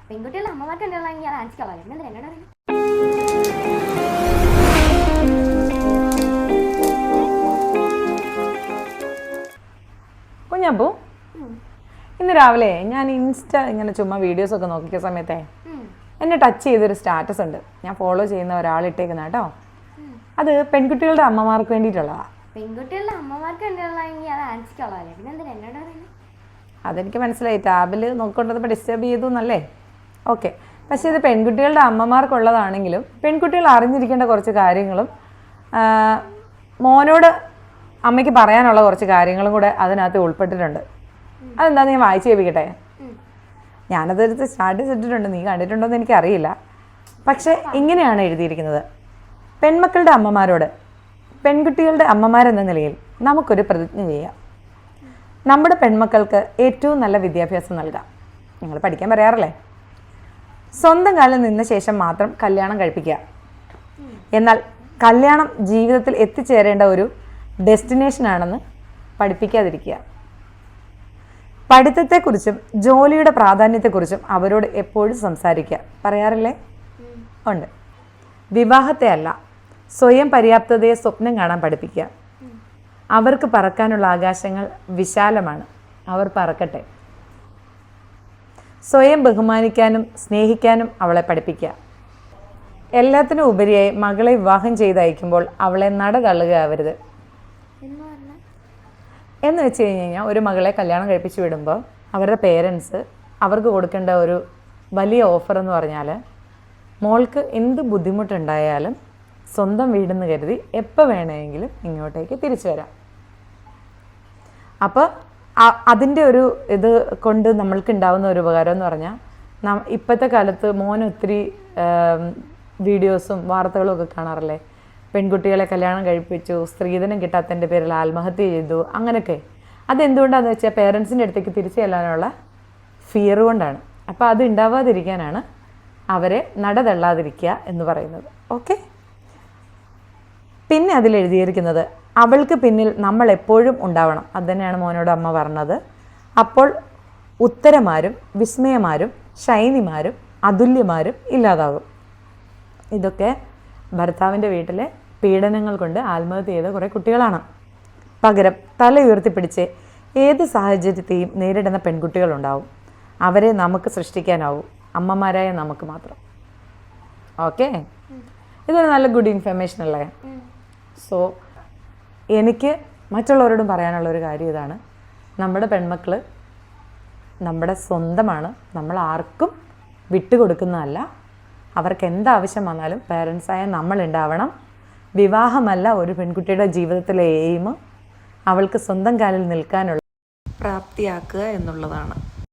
പെൺകുട്ടികളുടെ അമ്മമാർക്ക് ഉണ്ടെങ്കിൽ അത് ആൻസിക്ക് കളയാം. എന്നോട് അറിയാം. കുഞ്ഞപ്പൂ, ഇന്ന് രാവിലെ ഞാൻ ഇൻസ്റ്റ ഇങ്ങനെ ചുമ്മാ വീഡിയോസൊക്കെ നോക്കിയ സമയത്തെ എന്നെ ടച്ച് ചെയ്തൊരു സ്റ്റാറ്റസ് ഉണ്ട്. ഞാൻ ഫോളോ ചെയ്യുന്ന ഒരാളിട്ടേക്കുന്ന കേട്ടോ. അത് പെൺകുട്ടികളുടെ അമ്മമാർക്ക് വേണ്ടിയിട്ടുള്ളതാണ്. പെൺകുട്ടികളുടെ അമ്മമാർക്ക് ഉണ്ടെങ്കിൽ അത് ആൻസിക്ക് കളയാം. പിന്നെ എന്തിനാ എന്നോട് അറിയാം? അതെനിക്ക് മനസ്സിലായി. ടാബിൽ നോക്കിക്കൊണ്ടപ്പോൾ ഡിസ്റ്റർബ് ചെയ്തു എന്നല്ലേ? ഓക്കെ. പക്ഷേ ഇത് പെൺകുട്ടികളുടെ അമ്മമാർക്കുള്ളതാണെങ്കിലും പെൺകുട്ടികൾ അറിഞ്ഞിരിക്കേണ്ട കുറച്ച് കാര്യങ്ങളും മോനോട് അമ്മയ്ക്ക് പറയാനുള്ള കുറച്ച് കാര്യങ്ങളും കൂടെ അതിനകത്ത് ഉൾപ്പെട്ടിട്ടുണ്ട്. അതെന്താണെന്ന് ഞാൻ വായിച്ച് കേൾപ്പിക്കട്ടെ. ഞാനതെടുത്ത് സ്റ്റാറ്റസ് ഇട്ടിട്ടുണ്ട്, നീ കണ്ടിട്ടുണ്ടോ എന്ന് എനിക്കറിയില്ല. പക്ഷേ ഇങ്ങനെയാണ് എഴുതിയിരിക്കുന്നത്: പെൺമക്കളുടെ അമ്മമാരോട്, പെൺകുട്ടികളുടെ അമ്മമാരെന്ന നിലയിൽ നമുക്കൊരു പ്രതിജ്ഞ ചെയ്യാം. നമ്മുടെ പെൺമക്കൾക്ക് ഏറ്റവും നല്ല വിദ്യാഭ്യാസം നൽകാം. ഞങ്ങൾ പഠിക്കാൻ പറയാറില്ലേ? സ്വന്തം കാലിൽ നിന്ന ശേഷം മാത്രം കല്യാണം കഴിപ്പിക്കുക. എന്നാൽ കല്യാണം ജീവിതത്തിൽ എത്തിച്ചേരേണ്ട ഒരു ഡെസ്റ്റിനേഷനാണെന്ന് പഠിപ്പിക്കാതിരിക്കുക. പഠിത്തത്തെക്കുറിച്ചും ജോലിയുടെ പ്രാധാന്യത്തെക്കുറിച്ചും അവരോട് എപ്പോഴും സംസാരിക്കുക. പറയാറില്ലേ? ഉണ്ട്. വിവാഹത്തെ അല്ല, സ്വയം പര്യാപ്തതയെ സ്വപ്നം കാണാൻ പഠിപ്പിക്കുക. അവർക്ക് പറക്കാനുള്ള ആകാശങ്ങൾ വിശാലമാണ്, അവർ പറക്കട്ടെ. സ്വയം ബഹുമാനിക്കാനും സ്നേഹിക്കാനും അവളെ പഠിപ്പിക്കുക. എല്ലാത്തിനും ഉപരിയായി മകളെ വിവാഹം ചെയ്തയക്കുമ്പോൾ അവളെ നടതള്ളുകയാവരുത്. എന്ന് വെച്ച് കഴിഞ്ഞാൽ ഒരു മകളെ കല്യാണം കഴിപ്പിച്ച് വിടുമ്പോൾ അവരുടെ പേരൻസ് അവർക്ക് കൊടുക്കേണ്ട ഒരു വലിയ ഓഫർ എന്ന് പറഞ്ഞാൽ, മോൾക്ക് എന്ത് ബുദ്ധിമുട്ടുണ്ടായാലും സ്വന്തം വീടെന്ന് കരുതി എപ്പോൾ വേണമെങ്കിലും ഇങ്ങോട്ടേക്ക് തിരിച്ചു വരാം. അപ്പോൾ അതിൻ്റെ ഒരു ഇത് കൊണ്ട് നമ്മൾക്ക് ഉണ്ടാകുന്ന ഒരു ഉപകാരം എന്ന് പറഞ്ഞാൽ, ഇപ്പോഴത്തെ കാലത്ത് മോൻ ഒത്തിരി വീഡിയോസും വാർത്തകളും ഒക്കെ കാണാറില്ലേ? പെൺകുട്ടികളെ കല്യാണം കഴിപ്പിച്ചു, സ്ത്രീധനം കിട്ടാത്തതിൻ്റെ പേരിൽ ആത്മഹത്യ ചെയ്തു, അങ്ങനെയൊക്കെ. അതെന്തുകൊണ്ടാണെന്ന് വെച്ചാൽ പേരൻസിൻ്റെ അടുത്തേക്ക് തിരിച്ചു ചെല്ലാനുള്ള ഫിയർ കൊണ്ടാണ്. അപ്പോൾ അത് ഉണ്ടാവാതിരിക്കാനാണ് അവരെ നടതള്ളാതിരിക്കുക എന്ന് പറയുന്നത്. ഓക്കെ. പിന്നെ അതിലെഴുതിയിരിക്കുന്നത്, അവൾക്ക് പിന്നിൽ നമ്മൾ എപ്പോഴും ഉണ്ടാവണം. അത് തന്നെയാണ് മോനോട് അമ്മ പറഞ്ഞത്. അപ്പോൾ ഉത്തരമാരും വിസ്മയമാരും ഷൈനിമാരും അതുല്യമാരും ഇല്ലാതാകും. ഇതൊക്കെ ഭർത്താവിൻ്റെ വീട്ടിലെ പീഡനങ്ങൾ കൊണ്ട് ആത്മഹത്യ ചെയ്ത കുറേ കുട്ടികളാണ്. പകരം തല ഉയർത്തിപ്പിടിച്ച് ഏത് സാഹചര്യത്തെയും നേരിടുന്ന പെൺകുട്ടികളുണ്ടാവും. അവരെ നമുക്ക് സൃഷ്ടിക്കാനാവും, അമ്മമാരായ നമുക്ക് മാത്രം. ഓക്കെ. ഇതൊരു നല്ല ഗുഡ് ഇൻഫർമേഷൻ അല്ലേ? സോ എനിക്ക് മറ്റുള്ളവരോടും പറയാനുള്ളൊരു കാര്യം ഇതാണ്: നമ്മുടെ പെൺമക്കൾ നമ്മുടെ സ്വന്തമാണ്. നമ്മൾ ആർക്കും വിട്ടുകൊടുക്കുന്നതല്ല. അവർക്ക് എന്താവശ്യം വന്നാലും പേരൻസായ നമ്മളുണ്ടാവണം. വിവാഹമല്ല ഒരു പെൺകുട്ടിയുടെ ജീവിതത്തിലെ എയിം, അവൾക്ക് സ്വന്തം കാലിൽ നിൽക്കാനുള്ള പ്രാപ്തിയാക്കുക എന്നുള്ളതാണ്.